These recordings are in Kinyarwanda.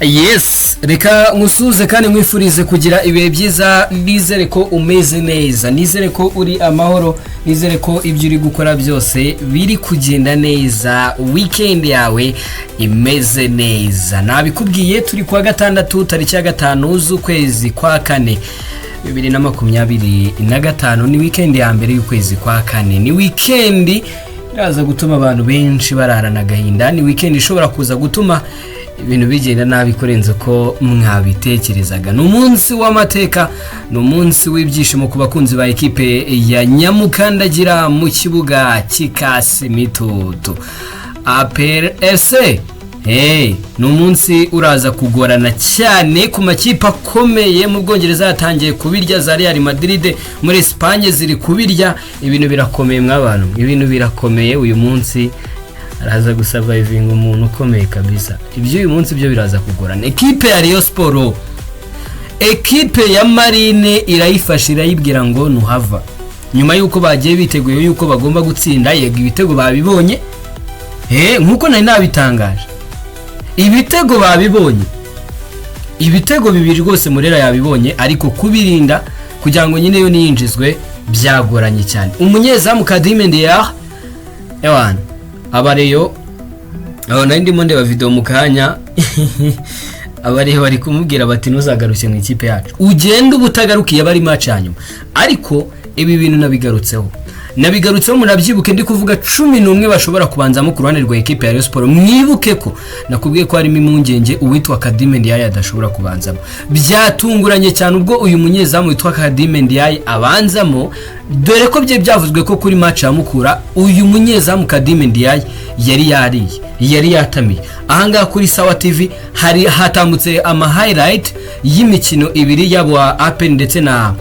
Yes, reka musuze kandi mwifurize kugira ibihe byiza, nizere ko umeze neza, nizere ko uri amahoro, nizere ko ibyo uri gukora byose biri kugenda neza, weekend yawe imeze neza. Nabikubwiye turi kwa gatandatu tariki ya 5 z'ukwezi kwa 4 2025, ni weekend ya mbere y'ukwezi kwa 4. Ni weekend iraza gutuma abantu benshi bararana gahinda, ni weekend ishobora kuza gutuma ibintu bigenda nabi kurenza ko mwabitekerezaga. N'umunsi w'amateka, n'umunsi w'ibyishimo ku bakunzi ba ekipe ya Nyamukandagira mu kibuga cy'Ikasi Mitutu APRS. N'umunsi uraza kugorana cyane ku makipe akomeye mu Bwongereza, yatangiye kubirya za Real Madrid, muri Espagne ziri kubirya. Ibintu birakomeye mw'abantu, ibintu birakomeye. Uyu munsi araza gusurviving umuntu ukomeye kabisa. Ibyo uyu munsi byo biraza kugorana. Ekipe ya Rayon Sport, ekipe ya Marine irayifashira yibwira ngo nuhava, nyuma yuko bagiye biteguye yuko bagomba gutsinda. Yego ibitego babibonye, nkuko nari nabitangaje, ibitego babibonye, ibitego bibiri rwose Murera yabibonye, ariko kubirinda kugira ngo nyine yo niyinjizwe byagoranye cyane. Umunyezamu Khadime ewana abareyo nari ndimo ndeba video mu kanya abareyo bari kumubwira bati ntuzagaruke mu ikipe yacu, ugenda ubutagarukiye bari match yanyuma. Ariko ibi bintu nabigarutseho munabyibuke, ndi kuvuga 11 bashobora kubanzamo ku ruhande rwa ekipe ya Rayon Sport. Mwibuke ko nakubwiye ko harimo impungenge uwitwa Khadime adashobora kubanzamo. Byatunguranye cyane ubwo uyu munyezamu witwa Khadime abanzamo, dore ko byavuzwe ko kuri match ya Mukura uyu munyezamu Khadime yari yatamiye. Ahangaha kuri Sawa TV hari hatambutse ama highlight y'imikino ibiri yaba APR ndetse na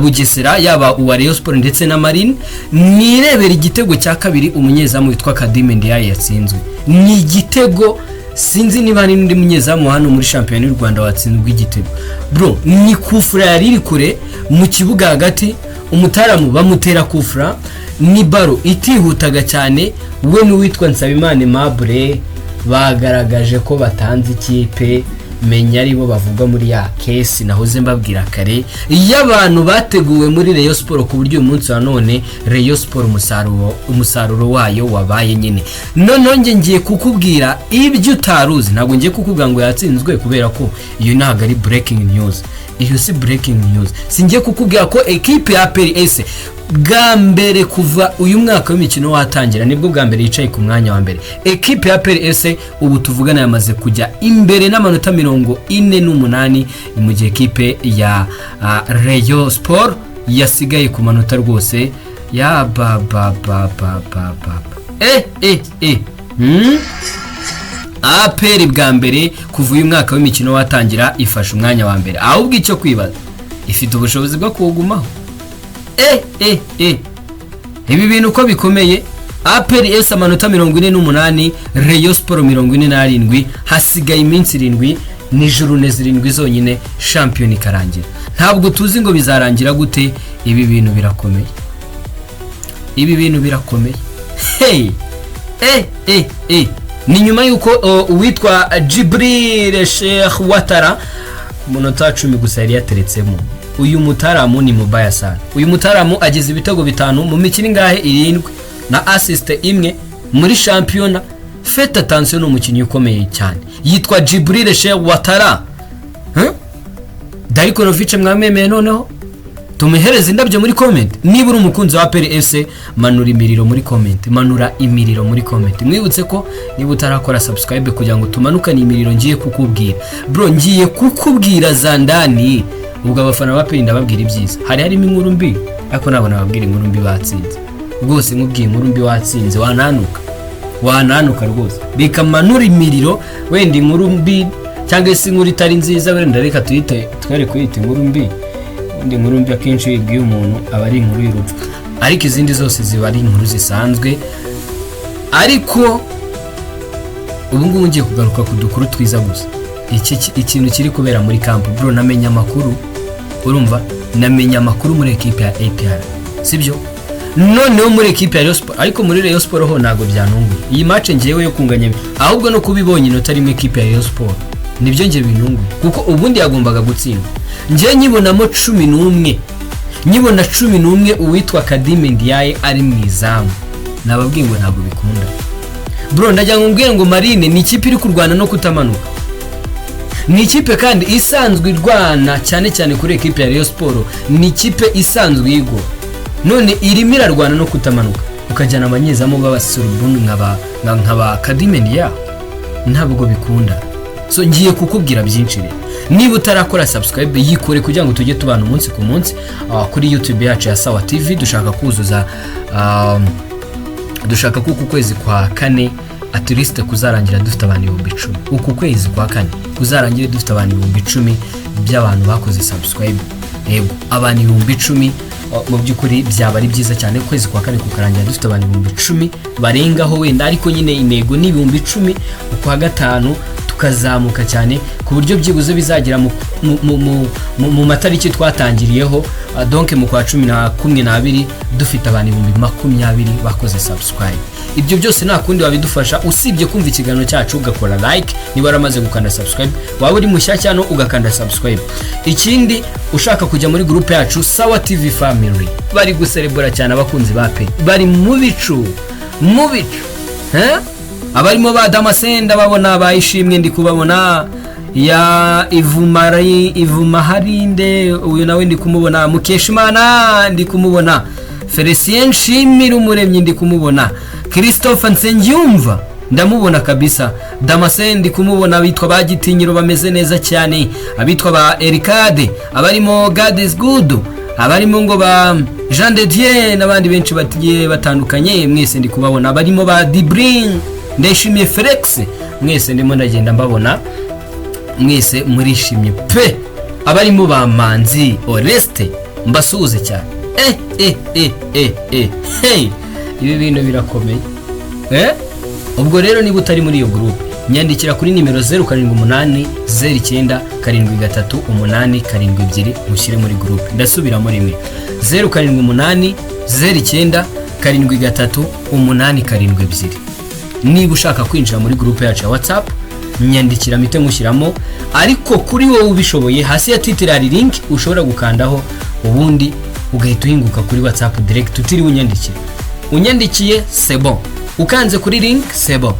Bugesera, yaba uwa Rayon Sport ndetse na Marine. Nirebera igitego cya kabiri umunyezamu witwa Khadime yatsinzwe. Ni igitego sinzi niba n'undi munyezamu hano muri champion y'u Rwanda watsinzwe igitego. Bro, ni kufra yari iri kure mu kibuga hagati, umutaramu bamutera kufra, ni baro itihutaga cyane. We n'uwitwa Nsabimana Mabure bagaragaje ko batanze ikipe, menya aribo bavuga muri ya case nahoze mbabwira kare, y'abantu bateguwe muri Rayon Sport ku buryo umunsi wa none Rayon Sport umusaruro wayo wabaye nyine. None ngiye kukubwira ibyo utaruzi, ntabwo ngiye kukubwira ngo yatsinzwe kubera ko iyo ntabwo ari breaking news. Iyo si breaking news. Singiye kukubwira ko ekipe ya APRS bwa mbere kuva uyu mwaka w'imikino watangira nibwo bwa mbere yicaye ku mwanya wa mbere. Ekipe ya APRS ubu tuvugana yamaze kujya imbere n'amanota 48, mu gihe ekipe ya Rayon Sport yasigaye ku manota rwose ya APR bwa mbere kuva uyu mwaka w'imikino watangira ifashe umwanya wa mbere. Ahubwo icyo kwibaza, ifite ubushobozi bwo kugumaho? Ibi bintu uko bikomeye. APRS amanota 48, Rayon Sport 47, hasigaye iminsi 7 n'ijuru 7 zonyine champion ikarangira. Ntabwo tuzi ngo bizarangira gute. Ibi bintu birakomeye, ibi bintu birakomeye. Ni nyuma yuko uwitwa Jibril Sheikh Watara ku munota 10 gusa yari yateretsemo. Uyu mutaramu ni mubaya sana. Uyu mutaramu agize ibitego 5 mu mikino ingahe 7 na assist 1 muri championa. Faites attention, n'umukinnyi ukomeye cyane, yitwa Jibril Sheikh Watara. Darikonovic mwamemeye noneho tumuhereza indabyo muri comment. Niba uri umukunzi wa APRS, manura imiriro muri comment, manura imiriro muri comment. Mwibutse ko niba utarakora subscribe kugira ngo tumanukane imiriro ngiye kukubwira. Bro, ngiye kukubwira Zandani, ubwo abafana ba APR ndababwira ibyiza. Harimo inkuru mbi, ariko nabona babwira inkuru mbi batsinze. Rwose nkubwiye inkuru mbi watsinze wananuka rwose. Bika manura imiriro, wenda inkuru mbi cyangwa se inkuru itari nziza wenda reka twere kuyita inkuru mbi. Ndi inkuru mbi akenshi yigiye umuntu aba ari inkuru y'urupfu, ariko izindi zose ziba ari inkuru zisanzwe. Ariko ubu ngubu ngiye kugaruka ku dukuru twiza gusa. Ikintu kiri kubera muri camp, bro, namenya amakuru. Urumva, namenya amakuru muri ekipe ya APR, sibyo? Noneho muri ekipe ya Rayon Sport, ariko muri Rayon Sport ho ntago byanunguye. Iyi match ngiyewe yo kunganya, ahubwo no kubibonye inota rimwe ekipe ya Rayon Sport. nibyo nge binungu kuko ubundi yagombaga gutsinda. Nje nyibonamo 11 nyibona 11 uwitwa Khadime ndiyaye ari mwizamu, nababwiye ngo ntabwo bikunda bro. Ndajya ngumbwiye ngo Marine ni ikipe iri kurwana no kutamanuka, ni ikipe kandi isanzwe irwana cyane cyane kuri ekipe ya Rayon Sport, ni ikipe isanzwe yigo none irimo irarwana no kutamanuka, ukajyana abanyezamu b'abasurubuni nkaba Khadime ndiyaye, ntabwo bikunda. So ngiye kukubwira byinshi rero, niba utarakora subscribe yikore kugira ngo tujye tubana umunsi ku munsi kuri YouTube yacu ya Sawa TV. Dushaka kuzuza dushaka kuko kwezi kwa kane at least kuzarangira dufite abantu 10,000. Uku kwezi kwa kane kuzarangira dufite abantu 10,000 by'abantu bakoze subscribe. Yego abantu 10,000 mu byukuri byaba ari byiza cyane. Kwezi kwa kane kukarangira dufite abantu 10,000 barengaho wenda, ariko nyine intego ni 10,000 ukwa gatanu tukazamuka cyane ku buryo byibuze bizagira mu matariki twatangiriyeho, donc mu kwa 12 dufite abantu 20,000 bakoze subscribe. Ibyo byose nta kundi wabidufasha usibye kumva ikiganiro cyacu ugakora like, niba waramaze gukanda subscribe, waba uri mushya cyane ugakanda subscribe. Ikindi ushaka kujya muri groupe yacu Sawa TV Family, bari guserebura cyane abakunzi ba pe, bari mu bicu abarimo ba Damasenda babona bayishimwe, ndi kubabona ya Ivuma Harinde, uyu nawe ndi kumubona, Mukeshimana ndi kumubona, Felicien Shimira Umuremyi ndi kumubona, Christophe Nsengiyumva ndamubona kabisa, Damasenda ndi kumubona, abitwa bagitinyiro bameze neza cyane, abitwa ba Erikade, abarimo God is good, abarimo ngo ba Jean de Dieu n'abandi benshi batiye batandukanye, mwese ndi kubabona, abarimo ba Dibrin ndashimiye Felix, mwese ndimo ndagenda mbabona, mwese murishimye pe. Abarimo ba Manzi Oreste mbasuhuze cyane. Hey, ibi bintu birakomeye. Ubwo rero niba utari muri iyo group nyandikira kuri nimero 0788 09 73 872 mushyire muri group. Ndasubiramo rimwe 0788 09 73 872. Niba ushaka kwinjira muri groupe yacu ya WhatsApp nyandikira mite ngushyiramo, ariko kuri wowe ubishoboye hasi ya titre hari link ushobora gukandaho, ubundi ugahita uhinguka kuri WhatsApp direct utiri unyandikiye c'est bon, ukanze kuri link c'est bon.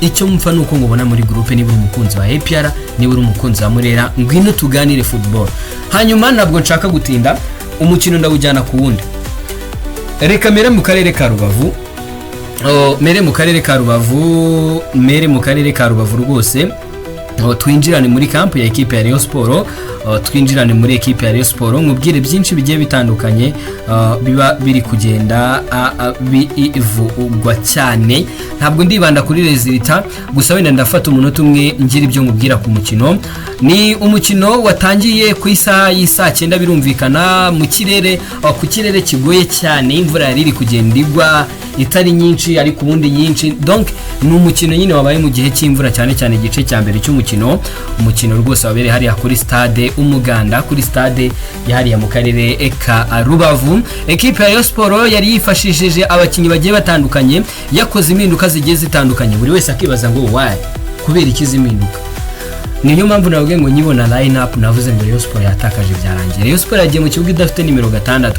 Icyo mfa nuko ngubona muri groupe, niba uri umukunzi wa APR, niba uri umukunzi wa Murera, ngwino tuganire football. Hanyuma nabwo nshaka gutinda, umukino ndawujyana ku wundi. Reka mere mu karere ka Rubavu, mere mu karere ka Rubavu rwose, twinjirane muri camp ya equipe ya Rayon Sport, twinjirane muri equipe ya Rayon Sport, nkubwire byinshi bigiye bitandukanye biba biri kugenda bivugwa cyane. Ntabwo ndibanda kuri resultat gusa, wenda ndafata umunota umwe ngira ibyo nkubwira ku mukino. Ni umukino watangiye ku isaha y'isa 9 birumvikana, mu kirere ku kirere kigoye cyane, imvura yari iri kugenda igwa itari nyinshi ariko ubundi nyinshi, donc ni umukino nyine wabaye mu gihe cy'imvura cyane cyane igice cya mbere cy'umukino. Umukino rwose wabereye hariya kuri stade Umuganda, kuri stade yahariye mu karere ka Rubavu. Equipe ya Rayon Sport yari yifashishije abakinnyi bagiye batandukanye, yakoze impinduka zigiye zitandukanye, buri wese akibaza ngo why kubera ikizi impinduka. Niyo mpamvu navuga ngo nyibona line up navuze ngo Rayon Sport yatakaje byarangiye. Rayon Sport yagiye mu kibuga idafite nimero 6.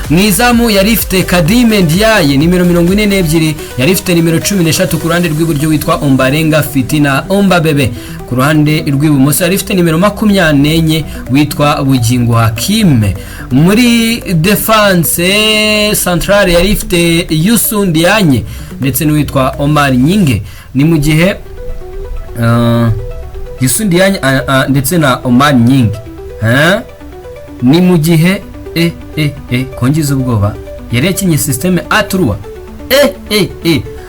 Mwizamu yari ifite Khadime ndiyaye nimero 42, yari ifite nimero 13 ku ruhande rw'iburyo witwa Ombarenga Fitina Ombabebe, ku ruhande rw'ibumoso yari ifite nimero 24 witwa Bugingo Hakime. Muri defense centrale yari ifite Yusundiyanye ndetse n'uwitwa Omar Nyinge, ni mu gihe Yusundiyanye ndetse na Omar Nyinge ni mu gihe kongiza ubwoba yari yakinye systeme A3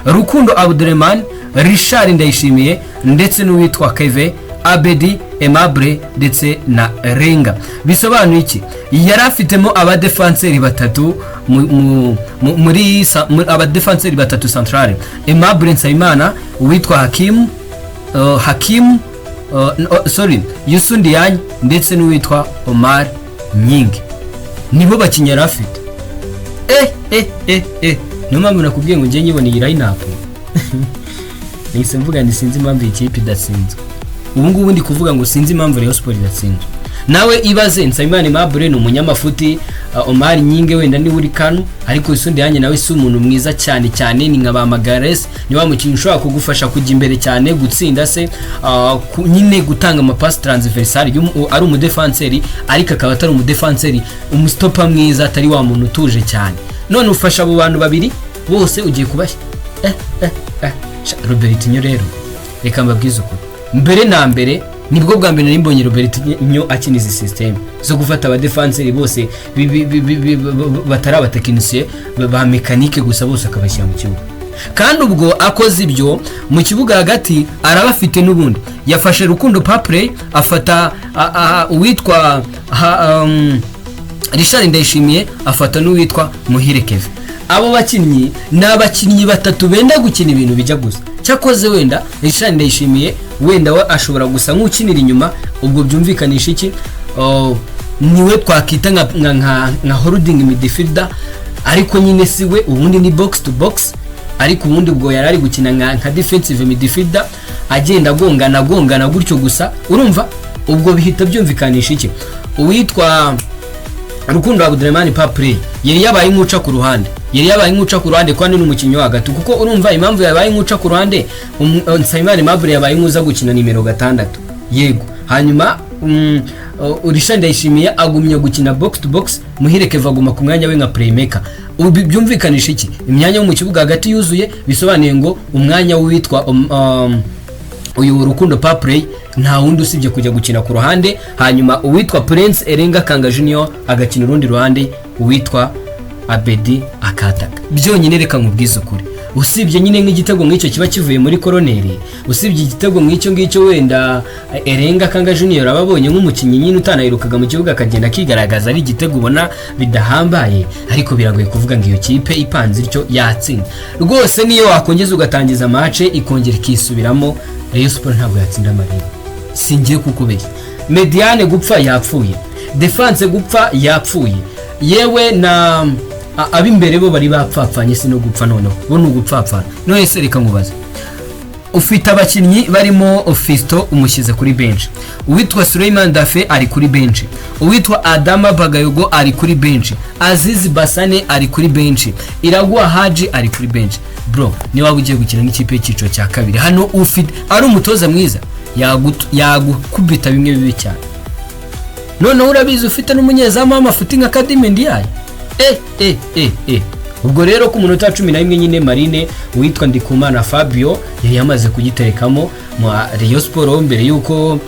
Rukundo Abdurrahman, Richard Ndayishimiye ndetse n'uwitwa Keve Abedi Aimable ndetse na Renga. Bisobanuye iki? Yari afitemo abadefenseri batatu muri abadefenseri batatu centrale, Aimable Nsayimana, uwitwa Hakim Yusundiyanye ndetse n'uwitwa Omar Nyinge. Nibo bakinyara afite. No mpamvu nakubwiye ngo ngiye nyibona iyi line up. Nise mvuga ndi sinzi impamvu ikipe idasinzwe. ubu ngubu ndi kuvuga ngo sinzi impamvu Rayon Sport idatsinzwe. Nawe ibaze Nsabimana Aimable ni umunyamafuti, Omar Nyinge wenda ni uri kanu, ariko isundi yanye nawe si umuntu mwiza cyane ni nkaba Magares, ni wa mukinyi ushobora kugufasha kujya imbere cyane gutsinda se nyine gutanga amapass transversal, ari umudefenseri ariko akaba atari umudefenseri umustopa mwiza, atari wa muntu utuje cyane. None ufasha abo bantu babiri bose ugiye kubashya Robertinho rero reka mbabwize uko mbere na mbere nibwo bwa mbere narimbonye Robertinho akina izi system zo gufata aba defenseurs bose batari abatekinisiye ba mekanike gusa bose akabashyira mu kibuga, kandi ubwo akoze ibyo mu kibuga hagati arabafite n'ubundi yafashe Rukundo Papley afata uwitwa Richard Ndayishimiye afata n'uwitwa Muhire Keve. Abo bakinnyi n'abakinnyi batatu benda gukina ibintu bijya gusa, cyakoze wenda Richard Ndayishimiye wenda we ashobora gusa nk'ukinira inyuma, ubwo byumvikanisha iki niwe twakita nka holding midfielder, ariko nyine siwe ubundi ni box to box, ariko ubundi ubwo yarari gukina nka defensive midfielder agenda agongana gutyo gusa, urumva ubwo bihita byumvikanisha iki uwitwa Rukundo Abdurrahman Papley yari yabaye nk'uca ku ruhande kwani n'umukinyi wa hagati, kuko urumva impamvu yabaye nk'uca ku ruhande Nsabimana Aimable yabaye nk'uza gukina nimero 6 yego, hanyuma Richard Ndayishimiye agumya gukina box to box, Muhire Keva aguma ku mwanya we nka playmaker. Byumvikanisha iki imyanya yo mu kibuga hagati yuzuye, bisobanuye ngo umwanya witwa uyu Rukundo Papley nta wundi usibye kujya gukina ku ruhande, hanyuma uwitwa Prince Erenga Kanga Junior agakina urundi ruhande, uwitwa Abedi akataka. Byonyine reka nkubwize ukuri, usibye nyine nk'igitego nk'icyo kiba kivuye muri koroneri, usibye igitego nk'icyo wenda Erenga Kanga Junior ababonye nk'umukinnyi nyine utanayirukaga mu kibuga akagenda akigaragaza ari igitego ubona bidahambaye, ariko biragoye kuvuga ngo iyo kipe ipanze ityo yatsinda rwose. Niyo wakongeza ugatangiza match ikongera ikisubiramo, Rayon Sport ntabwo yatsinda Marine, singiye kukubeshya. Mediane gupfa yapfuye, defense gupfa yapfuye, yewe na abimbere bo bari bapfapfanye si no gupfa noneho bo n'ugupfapfana. None se reka nkubaze, ufite abakinnyi barimo Ofisto umushyize kuri bench, uwitwa Suleiman Dafe ari kuri bench, uwitwa Adama Bagayogo ari kuri bench, Aziz Basane ari kuri bench, Iragwa Haji ari kuri bench. Bro, ni waba ugiye gukina n'ikipe y'iciciro cya kabiri hano ufite ari umutoza mwiza yagukubita bimwe bibi cyane. None urabizi ufite n'umunyezamu w'amafuti nka Khadime ndiyaye ubwo rero ku munota 11 nyine Marine witwa Ndikumana Fabio yari yamaze kugiterekamo mu Rayon Sport mbere yuko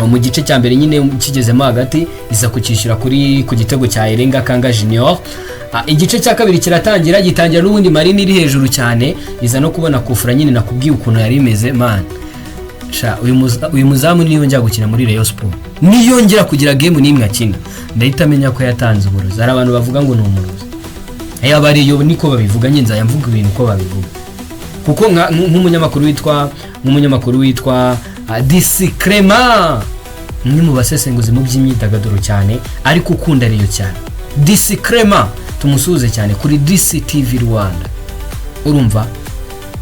mu gice cya mbere nyine kigezemo hagati iza kukishyura ku gitego cya Erenga Kanga Junior. Igice cya kabiri kiratangira gitangira n'ubundi Marine iri hejuru cyane, iza no kubona kufura nyine nakubwiye ukuntu yari imeze man. Uyu muzamu niyo njya gukina muri Rayon Sport, niyo ngera kugira game nimwe akina ndahita menya ko yatanze uburozi. Hari abantu bavuga ngo ni umurozi, abariyo niko babivuga, nyenza yamvuga ibintu ko babivuga, kuko nk'umunyamakuru witwa Discrema ni mu basesenguzi mu by'imyidagaduro cyane ariko ukunda Rayon cyane. Discrema tumusuze cyane kuri DCTV Rwanda, urumva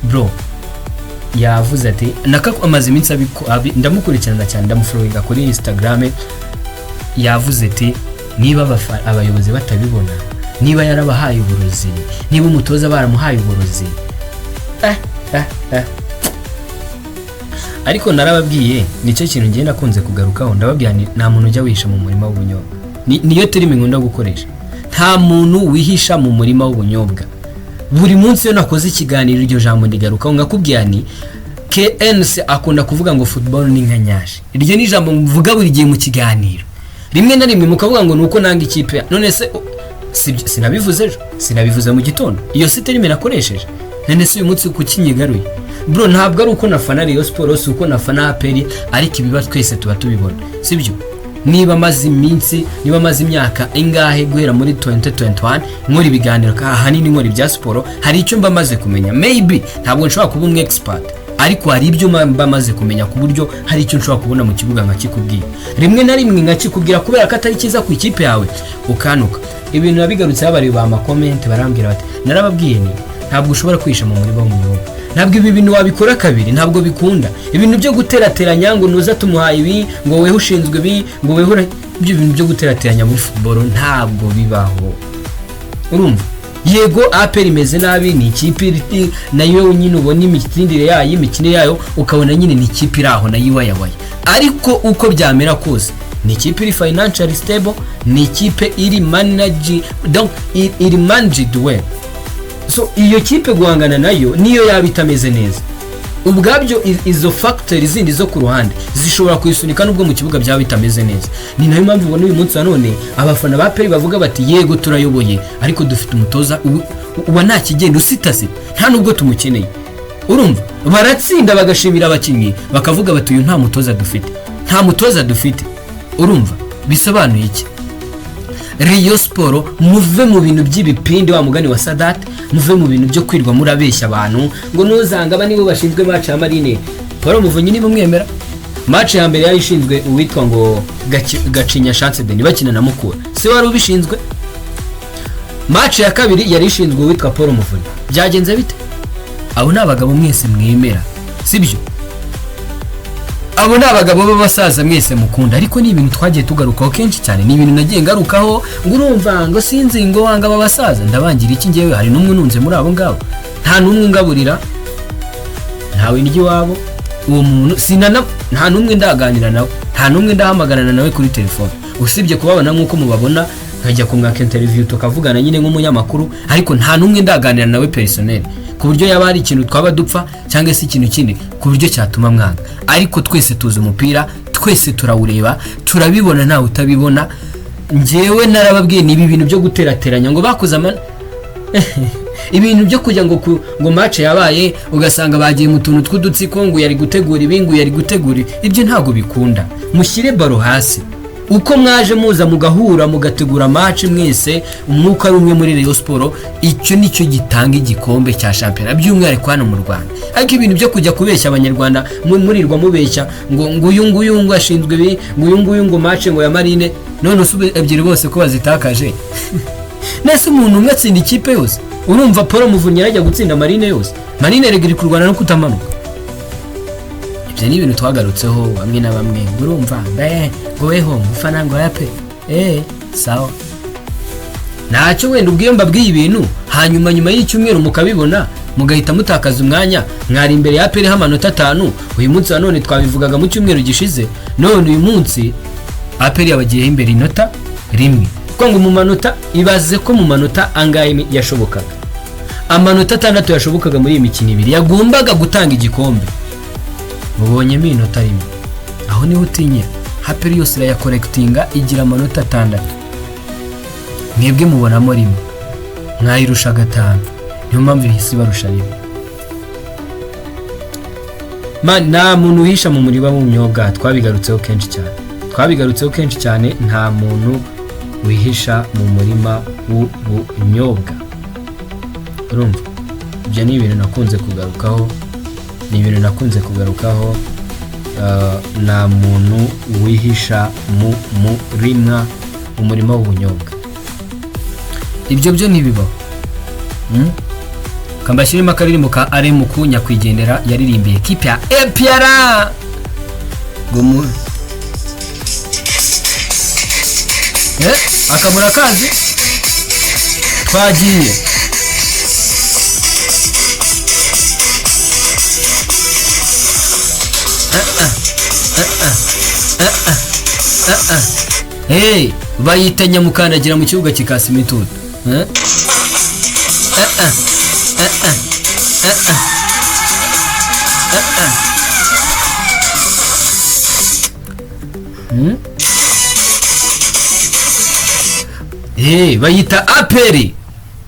bro yavuze ati amaze iminsi ndamukurikirana cyane, ndamufollowinga kuri Instagram. Yavuze ati niba abayobozi batabibona, niba yarabahaye uburozi, niba umutoza baramuhaye uburozi ariko narababwiye nicyo kintu ngiye nakunze kugarukaho, ndababwira nta muntu ujya wihisha mu murima w'ubunyobwa. Niyo terime nkunda gukoresha, nta muntu wihisha mu murima w'ubunyobwa. Buri munsi yo nakoze ikiganiro iryo jambo ndigarukaho ngakubwira ni KNC akunda kuvuga ngo football ni nkanyaje. Iryo ni jambo mvuga buri gihe mu kiganiro, rimwe na rimwe mukavuga ngo nuko nanga ikipe. None se sinabivuze ejo, sinabivuze mu gitondo, iyo si terime nakoresheje. None se uyu munsi kukinyigaruye bro, ntabwo ari uko nafana Rayon Sport, si uko nafana APR, ariko ibiba twese tuba tubibona, sibyo? Niba maze iminsi, niba maze imyaka ingahe guhera muri 2021 nkora ibiganiro ahanini nkora ibya siporo, hari icyo mba maze kumenya. Maybe ntabwo nshobora kuba expert, ariko hari ibyo mba maze kumenya ku buryo hari icyo nshobora kubona mu kibuga nkakikubwira. Rimwe na rimwe nkakikubwira kubera ko atari kiza ku ikipe yawe ukanuka. Ibintu nabigarutse abari ba comment barambwira bati narababwiye ni ntabwo ushobora kwisha mu murima w'umunyobwa. ntabwo ibi bintu wabikora kabiri, ntabwo bikunda. Ibintu byo guterateranya ngo nuza tumuhaye ibi, ngo weho ushinzwe ibi, ngo weho ibyo bintu byo guterateranya muri football ntabwo bibaho. Urumva? Yego APR imeze nabi, ni ikipe nayo nyine ubona imitsindire yayo, imikino yayo ukabona nyine ni ikipe iraho na yiwayawaye, ariko uko byamera kose ni ikipe iri financially stable, ni ikipe iri managed well. So iyo kipe guhangana nayo niyo yaba itameze neza, ubwabyo izo factors zindi zo ku ruhande zishobora kuyisunika nubwo mu kibuga byaba bitameze neza. Ni nayo mpamvu ubona uyu munsi none abafana ba APR bavuga bati yego turayoboye, ariko dufite umutoza uba nta kigenda usitase, nta nubwo tumukeneye. Urumva? Baratsinda bagashimira abakinnyi bakavuga bati uyu nta mutoza dufite. Urumva? Bisobanuye iki? Rayon Sport muve mu bintu by'ibipindi wa mugani wa Sadate, muve mu bintu byo kwirwa murabeshya abantu ngo nuzanga aba nibo bashinzwe match ya Marine. Paul Muvunyi ni bumwemera. Match ya mbere yayishinzwe uwitwa ngo Gacinya Chance Denis bakina na Mukura, se wari ubishinzwe. Match ya kabiri yari ishinzwe uwitwa Paul Muvunyi. Byagenze bite? Abo nabagabo mwese mwemera, sibyo? Abo nabagabo b'abasaza mwese mukunda, ariko ni ibintu twagiye tugarukaho kenshi cyane, ni ibintu nagiye ngarukaho ngo urumva ngo sinzi ngo wanga abasaza ndabangira iki ngewe, hari numwe nunze muri abo ngabo, nta numwe ngaburira, ntawe ndyi wabo, uwo muntu nta numwe ndaganira nawe, nta numwe ndahamagarana nawe kuri telefone, usibye kubabona nkuko mubabona nkajya kumwaka interview tukavugana nyine nk'umunyamakuru, ariko nta numwe ndaganira nawe personnel ku buryo yaba ari ikintu twaba dupfa cyangwa se ikintu kindi ku buryo cyatuma mwanga. Ariko twese tuzi umupira, twese turawureba, turabibona nawe utabibona. Ngewe narababwiye ni ibi bintu byo guterateranya ngo bakoze ibintu byo kujya ngo match yabaye ugasanga bagiye mu tuntu tw'udutsiko ngo yari gutegura ibingu yari gutegura ibyo, ntago bikunda. Mushyire baro hasi, uko mwaje muza mugahura mugategura match mwese umwuka ari umwe muri Rayon Sport, icyo nicyo gitanga igikombe cya championnat by'umwihariko hano mu Rwanda. Ariko ibintu byo kujya kubeshya abanyarwanda murirwa mubeshya ngo uyu ngo ashinzwe ibi, ngo uyu ngo match ngo ya Marine, none usube ebyiri bose ko bazitakaje. Nese umuntu umwe atsinda ikipe yose, urumva Paul Muvunyi yarajya gutsinda Marine yose, Marine regiri kurwana no kutamanuka. Ibyo ni ibintu twagarutseho bamwe na bamwe, urumva ngo weho mufana ngo yape sawa, ntacyo wenda ubwiye mbabwiye ibintu hanyuma nyuma y'icyumweru mukabibona mugahita mutakaza umwanya. Mwari imbere ya APR amanota 5, uyu munsi none twabivugaga mu cyumweru gishize, none uyu munsi APR yabagiye imbere inota rimwe, kuko ngo mu manota ibaze ko mu manota angahe yashobokaga, amanota 6 yashobokaga muri iyi mikino ibiri yagombaga gutanga igikombe, mubonyemo inota rimwe. Aho niho utinya APR yose ya correctinga igira amanota 6, mwebwe mubonamo rimwe, mwayirusha 5, niyo mpamvu ihisi barusha rimwe. Nta muntu uhisha mu muriba w'ubunyobwa, twabigarutseho kenshi cyane, nta muntu wihisha mu murima w'ubunyobwa. Urumva? Ibyo ni ibintu nakunze kugarukaho, nta muntu wihisha mu murima w'ubunyobwa. Ibyo byo ntibibaho. Kambashyirimo akaririmbo ka Aremu ku nyakwigendera yaririmbiye kipe ya APR gomu akamura kazi twagiye. Bayita nyamukandagira mu kibuga kikasima itutu. Bayita APR.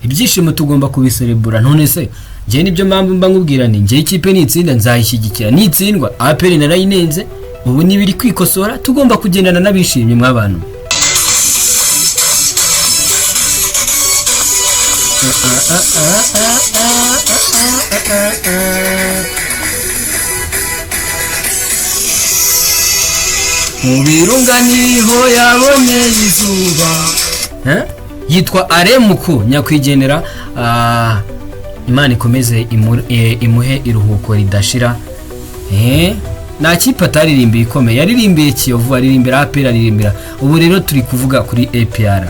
Ibyishimo tugomba kubiserebura, none se ngiye nibyo mpamvu mba nkubwira ni ngiye ikipe nitsinda nzayishyigikira, nitsindwa APR narayinenze, ubu nibiri kwikosora, tugomba kugendana n'abishimye mw'abantu. Mu birunga niho yabonye izuba. Yitwa Aremu ku nyakwigendera Imana ikomeze imuhe iruhuko ridashira. Nta kipe ataririmbiye ikomeye, yaririmbiye Kiyovu, aririmbira APR, aririmbira. Ubu rero turi kuvuga kuri APR.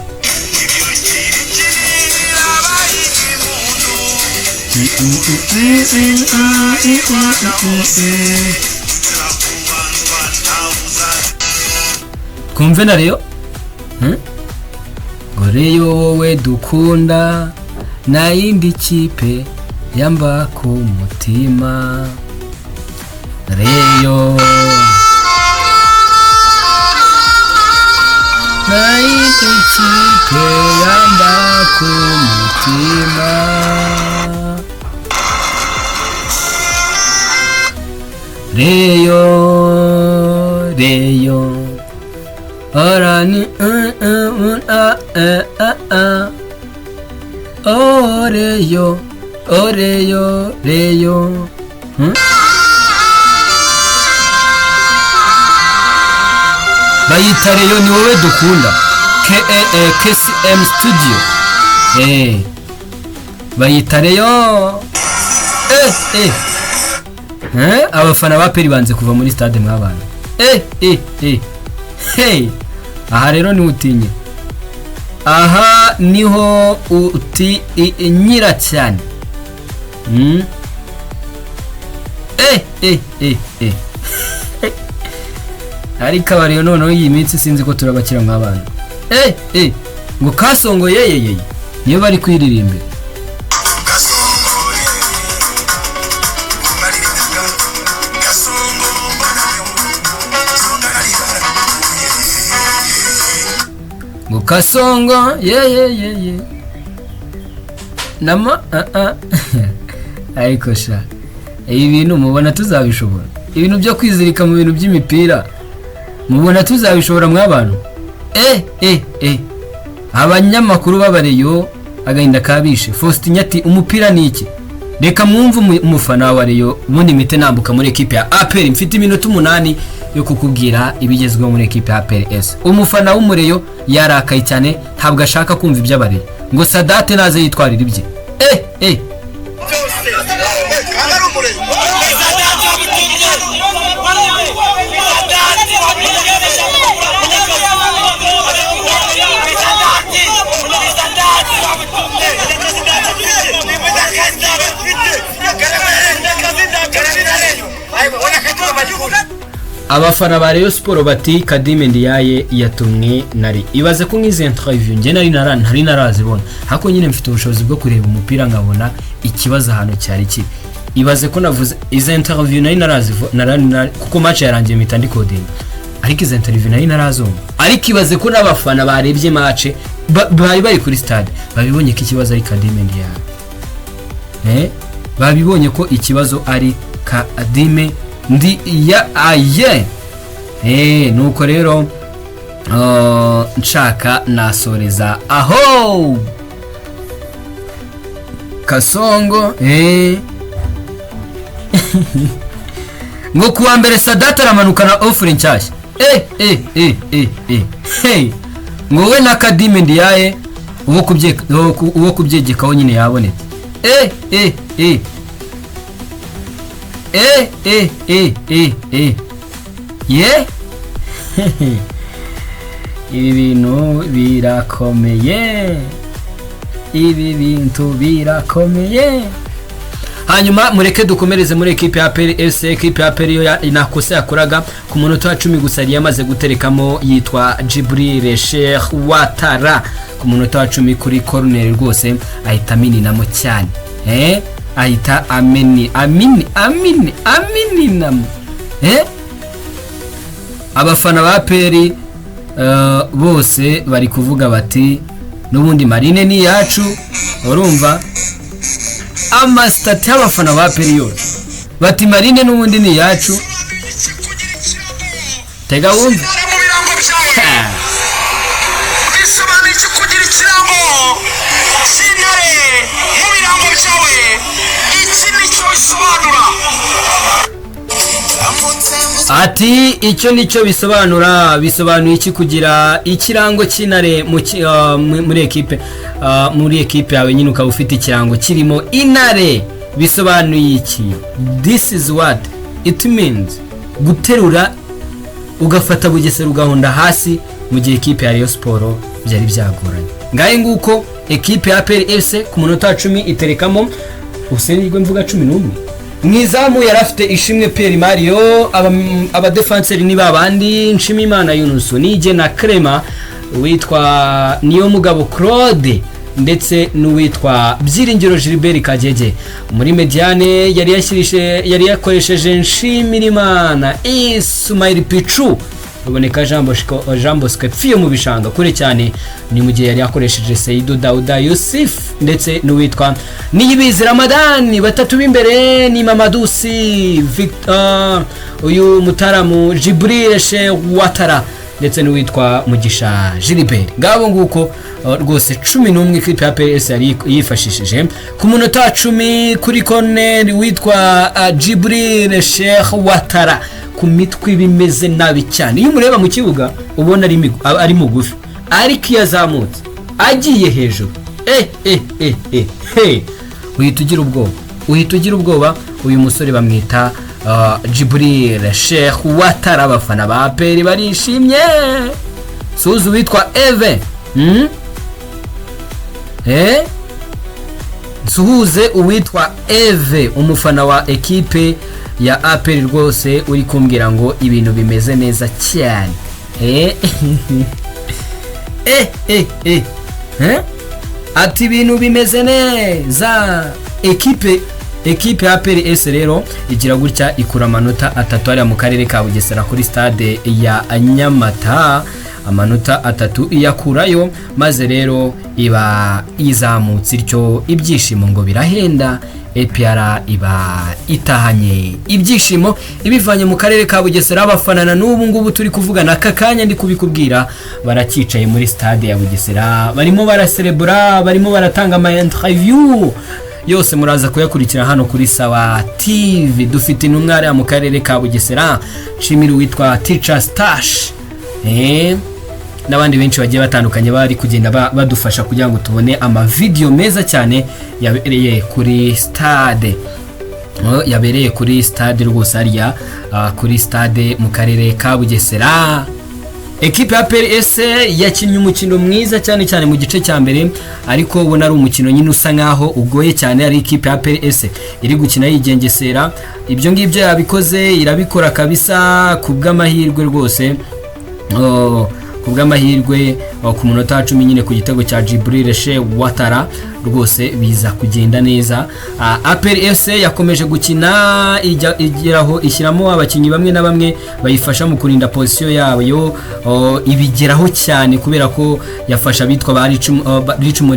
Kumve na Reyo, Reyo wowe dukunda, na yindi kipe yamba ku mutima. Reyo na yindi kipe yamba ku mutima. Reyo orani Reyo bayita Reyo ni wowe dukunda. KCM Studio bayita Reyo. Abafana ba Peri banze kuva muri stade mwabana. Aha rero ni utinye. Aha niho uti nyira cyane. Ariko abariyo noneho iyi minsi sinzi ko turabakira mwabana. Ngo Kasongo yeye niyo bari kwiririmbira. Ngo Kasongo yeye nama ariko sha ibi bintu mubona tuzabishobora? Ibintu byo kwizirika mu bintu by'imipira mubona tuzabishobora mw'abantu? Abanyamakuru b'abareyo agahinda kabishe. Faustin ati umupira ni iki? Reka mwumve umufana wa Reyo ubundi mite nambuka muri equipe ya APR. Mfite iminota 8 yo kukubwira ibigezweho muri equipe ya APRS. Umufana w'umureyo yarakaye cyane, ntabwo ashaka kumva iby'abareyo. Ngo Sadate naze yitwarira ibye. Abafana ba Rayon Sport bati Khadime ndiyaye yatumwe nari. Ibaze ko ngize interview nge nari narazibona. Hako nyine mfite ubushobozi bwo kureba umupira ngabona ikibazo hano cyari ki. Ibaze ko navuze ize interview nari narazibona kuko match yarangiye mita ndi coding. Ariko ize interview nari narazumva. Ariko ibaze ko n'abafana barebye match bari kuri stade babibonye ko ikibazo ari Khadime ndiyaye. Babibonye ko ikibazo ari Khadime ndi ya aye. Nuko rero nshaka nasoreza aho Kasongo ngo kuwa mbere Sadate aramanukana offre nshyashya. Ngo we na Khadime ndiyaye uwo kubyegekaho nyine yabonetse. Ibi bintu birakomeye. Hanyuma mureke dukomereze muri equipe ya APRS. Equipe ya APR yo inakosa yakoraga ku munota wa 10 gusa yamaze guterekamo yitwa Jibril Sheikh Watara ku munota wa 10 kuri corner rwose ahita mininamo cyane. Ahita amini namo. Abafana ba APR bose bari kuvuga bati nubundi Marine ni yacu. Urumva amastate y'abafana ba APR yose bati Marine nubundi ni yacu. Tega wumva ati icyo nicyo bisobanuye iki kugira ikirango cy'intare muri ekipe yawe nyine ukaba ufite ikirango kirimo intare bisobanuye iki? This is what it means. Guterura ugafata Bugesera ugahonda hasi mu gihe ekipe ya Rayon Sport byari byagoranye. Ngaye nguko ekipe ya APR FC ku munota 10 iterekamo usenirwe mvuga 11 mwizamu yarafite ishimwe Pierre Mario, aba defenseur ni babandi Nshimimana Yunus nije na Crema witwa niyo mugabo Claude ndetse n'uwitwa Byiringiro Gilbert Kagege. Muri mediane yari yakoresheje Nshimirimana Ismail Pichu uboneka Jean Bosco Pfio mu bishanga kure cyane ni mu gihe yari yakoresheje Seydou Dauda Yusuf ndetse n'uwitwa Niyibizi Ramadan. Batatu b'imbere ni Mamadusi Victor, uyu Mutaramu Jibril Sheikh Watara ndetse n'uwitwa Mugisha Gilbert. Ngabo nguko rwose 11 ikipe ya PS yari yifashishije ku munota 10 kuri corner witwa Jibril Sheikh Watara ku mitwe bimeze nabi cyane. Iyo mureba mu kibuga ubona ari mugufi ariko yazamutse agiye hejuru uhita ugira ubwoba. Uyu musore bamwita Jibril Sheikh Watara. Abafana ba APR barishimye. Suzu witwa Eve suhuze uwitwa Eve umufana wa ekipe ya APR rwose uri kumbwira ngo ibintu bimeze neza cyane. Ati ibintu bimeze neza. Ekipe ya APR rero igira gutya ikura amanota 3 ari mu karere ka Bugesera kuri stade ya Nyamata. Amanota 3 iyakurayo maze rero iba izamutse iryo ibyishimo ngo birahenda. APR iba itahanye ibyishimo ibivanye mu karere ka Bugesera. Abafanana n'ubu ngubu turi kuvugana akakanya ndi kubikubwira barakicaye muri stade ya Bugesera barimo baracelebra barimo baratanga ama interview yose muraza kuyakurikira hano kuri Sawa TV. Dufite intumware mu karere ka Bugesera Nshimira witwa Teacher Stash n'abandi benshi bagiye batandukanye bari kugenda badufasha kugira ngo tubone ama video meza cyane yabereye kuri stade rwose ariya kuri stade mu karere ka Bugesera. Ekipe ya PS yakinnye umukino mwiza cyane mu gice cya mbere ariko ubona ari umukino nyine usa nkaho ugoye cyane. Ari ekipe ya PS iri gukina yigengesera ibyo ngibyo yabikoze irabikora kabisa kubw'amahirwe rwose. Kubw'amahirwe ku munota 10 nyine ku gitego cya Jibril Sheikh Watara rwose biza kugenda neza. APR FC yakomeje gukina igeraho ishyiramo abakinnyi bamwe na bamwe bayifasha mu kurinda position yayo ibigeraho cyane kubera ko yafasha bitwa bari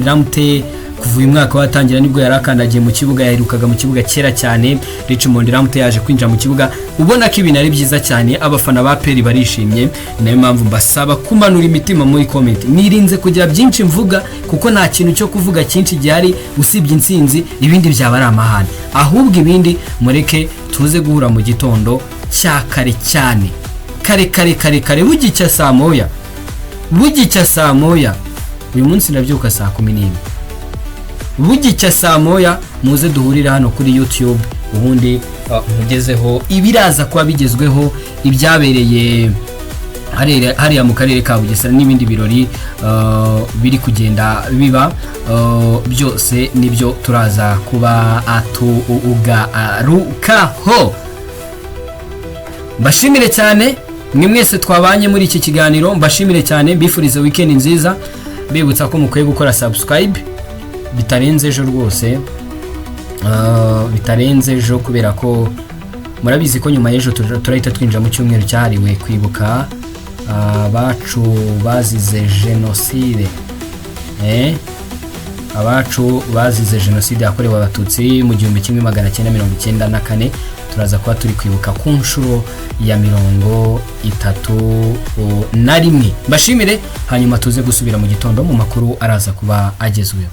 Ramute kuva uyu mwaka watangira nibwo yarakandagiye mu kibuga yaherukaga mu kibuga kera cyane. Richmond Ramute yaje kwinjira mu kibuga ubona ko ibintu ari byiza cyane. Abafana ba APR barishimye nayo mpamvu mbasaba kumanura imitima muri comment. Nirinze kugira byinshi mvuga kuko nta kintu cyo kuvuga cyinshi gihari usibye insinzi ibindi byaba ari amahane. Ahubwo ibindi mureke tuze guhura mu gitondo cyakare cyane kare bugicya saa moya uyu munsi nabyuka saa 11 bugicya saa moya muze duhurira hano kuri YouTube ubundi mugezeho ibiraza kwa bigezweho ibyabereye hariya mu karere ka Bugesera n'ibindi birori biri kugenda biba byose nibyo turaza kuba atugarukaho. Mbashimire cyane mwe mwese twabanye muri iki kiganiro. Mbashimire cyane bifurize weekend nziza bibutsa ko mukwiye gukora subscribe bitarenze ejo rwose bitarenze ejo kubera ko murabizi ko nyuma y'ejo turahita twinjira mu cyumweru cyahariwe kwibuka abacu bazize jenoside yakorewe abatutsi mu 1994. Turaza kuba turi kwibuka ku nshuro ya 31. Mbashimire hanyuma tuze gusubira mu gitondo mu makuru araza kuba agezweho.